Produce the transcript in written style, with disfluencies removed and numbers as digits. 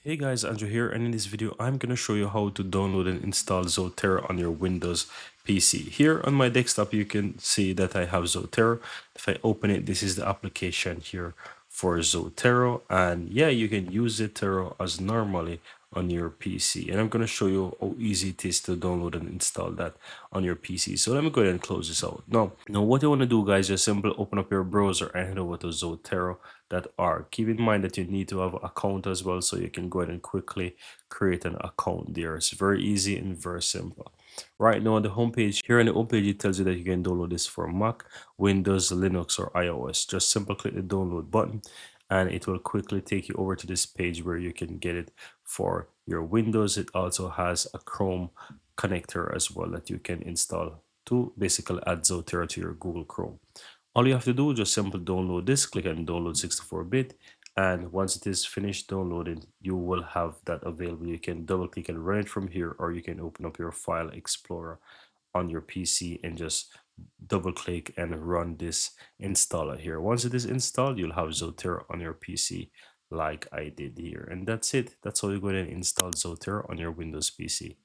Hey guys, Andrew here, and in this video I'm going to show you how to download and install Zotero on your Windows PC. Here on my desktop you can see that I have Zotero. If I open it, this is the application here for Zotero, and yeah, you can use Zotero as normally on your PC, and I'm going to show you how easy it is to download and install that on your PC. So let me go ahead and close this out. Now what you want to do, guys, just simply open up your browser and head over to Zotero.org. Keep in mind that you need to have an account as well, so you can go ahead and quickly create an account there. It's very easy and very simple. Right now on the homepage, here on the homepage, it tells you that you can download this for Mac, Windows, Linux, or iOS. Just simply click the download button and it will quickly take you over to this page where you can get it for your Windows. It also has a Chrome connector as well that you can install to basically add Zotero to your Google Chrome. All you have to do is just simply download this, click on download 64-bit, and once it is finished downloading, you will have that available. You can double click and run it from here, or you can open up your file explorer on your PC and just double click and run this installer here. Once it is installed, you'll have Zotero on your PC like I did here. And that's it. That's how you go ahead and install Zotero on your Windows PC.